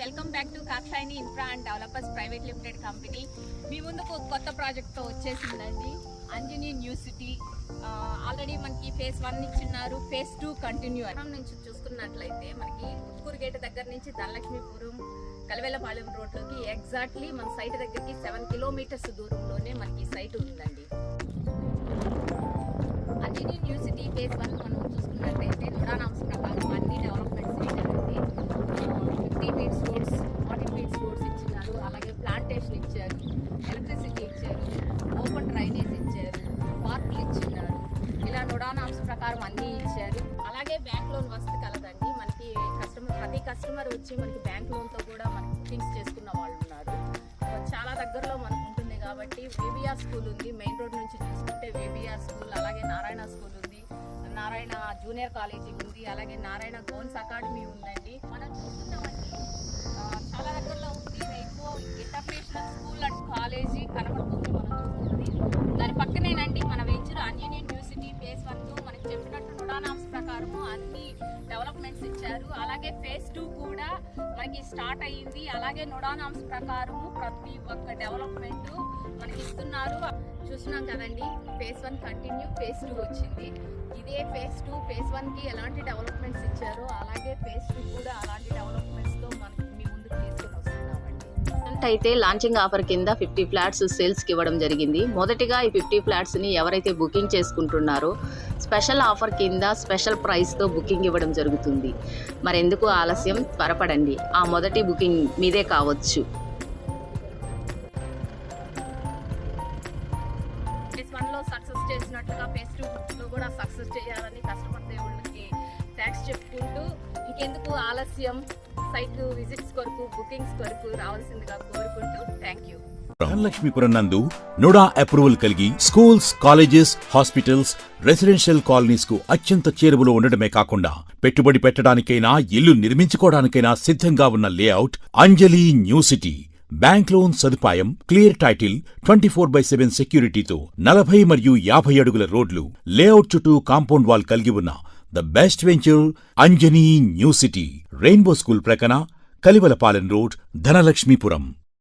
Welcome back to Kakshayini infra and developers private limited company. మీ ముందుకు కొత్త ప్రాజెక్ట్తో వచ్చేసిందండి అంజనీ న్యూ సిటీ. ఆల్రెడీ మనకి ఫేజ్ 1 ఇచ్చిన్నారు, ఫేజ్ 2 కంటిన్యూ. నుంచి చూసుకున్నట్లయితే మనకి ఉట్కూరు గేట్ దగ్గర నుంచి ధనలక్ష్మీపురం కలివెల్లపాలెం రోడ్లోకి ఎగ్జాక్ట్లీ మన సైట్ దగ్గరికి 7 కిలోమీటర్స్ దూరంలోనే మనకి సైట్ ఉందండి. అంజనీ న్యూ సిటీ ఫేజ్ 1 మనం చూసుకున్నట్లయితే నుడానామ్స్ ప్రకారం అన్ని డెవలప్మెంట్స్ ఇచ్చారండి. 50 ఫీట్స్ రోడ్స్, 40 ఫీట్స్ రోడ్స్ ఇచ్చినారు, అలాగే ప్లాంటేషన్ ఇచ్చారు, ఎలక్ట్రిసిటీ ఇచ్చారు, ఓపెన్ డ్రైనేజ్ ఇచ్చారు, పార్కులు ఇచ్చినారు. ఇలా నుడానామ్స్ ప్రకారం అన్నీ ఇచ్చారు. అలాగే బ్యాంక్ లోన్ వసతి కలదండి. మనకి ప్రతి కస్టమర్ వచ్చి మనకి బ్యాంక్ లోన్తో కూడా మనకి బుకింగ్స్ చేసుకున్న వాళ్ళు ఉన్నారు. చాలా దగ్గరలో మనకు ఉంటుంది కాబట్టి వేబిఆర్ స్కూల్ ఉంది. మెయిన్ రోడ్ నుంచి చూసుకుంటే వేబిఆర్ స్కూల్, అలాగే నారాయణ స్కూల్ ఉంది, నారాయణ జూనియర్ కాలేజీ ఉంది, అలాగే నారాయణ గోన్స్ అకాడమీ ఉందండి. మనం చూస్తున్నామండి చాలా దగ్గరలో ఉంది. ఎక్కువ ఇంటర్నేషనల్ స్కూల్ అండ్ కాలేజీ కనబడుతుంది మనం చూస్తుంది. దాని పక్కనేనండి మన venture Anjani new city phase 1 మనకి చెప్పినట్టు నుడానామ్స్ ప్రకారము అన్ని డెవలప్మెంట్స్ ఇచ్చారు. అలాగే ఫేజ్ 2 కూడా మనకి స్టార్ట్ అయ్యింది. అలాగే నుడానామ్స్ ప్రకారము ప్రతి ఒక్క డెవలప్మెంట్ మనకి ఇస్తున్నారు. చూస్తున్నాం కదండి, ఫేజ్ 1 కంటిన్యూ, ఫేజ్ 2 వచ్చింది. ఇదే ఫేజ్ 2 ఫేజ్ 1కి ఎలాంటి డెవలప్మెంట్స్ ఇచ్చారో అలాగే ఫేజ్ 2 కూడా అలాంటి డెవలప్మెంట్స్తో మనకి మీ ముందుకు తీసుకుని వస్తున్నామండి. అయితే లాంచింగ్ ఆఫర్ కింద 50 ఫ్లాట్స్ సేల్స్కి ఇవ్వడం జరిగింది. మొదటిగా ఈ 50 ఫ్లాట్స్ని ఎవరైతే బుకింగ్ చేసుకుంటున్నారో స్పెషల్ ఆఫర్ కింద స్పెషల్ ప్రైస్తో బుకింగ్ ఇవ్వడం జరుగుతుంది. మరెందుకు ఆలస్యం, త్వరపడండి, ఆ మొదటి బుకింగ్ మీదే కావచ్చు. ఫేజ్ 1లో సక్సెస్ చేసినట్లుగా ఫేజ్ 2లో కూడా సక్సెస్ చేయాలని కస్టమర్ దేవుళ్ళకి థ్యాంక్స్ చెప్పుకుంటూ ఇంకెందుకు ఆలస్యం, సైట్ విజిట్స్ కొరకు, బుకింగ్స్ కొరకు రావాల్సిందిగా కోరుకుంటూ థ్యాంక్ యూ. ధనలక్ష్మీపురం నందు నోడా అప్రూవల్ కలిగి schools, colleges, hospitals, residential colonies కు అత్యంత చేరువలో ఉండడమే కాకుండా పెట్టుబడి పెట్టడానికైనా ఇల్లు నిర్మించుకోవడానికైనా సిద్ధంగా ఉన్న లేఅవుట్ అంజలి న్యూ సిటీ. బ్యాంక్ లోన్ సదుపాయం, క్లియర్ టైటిల్, 24/7 సెక్యూరిటీతో 40 మరియు 50 అడుగుల రోడ్లు, లేఅవుట్ చుట్టూ కాంపౌండ్ వాల్ కలిగి ఉన్న the best venture Anjani new city. Rainbow school ప్రక్కన కలివలపాలెం రోడ్, ధనలక్ష్మీపురం.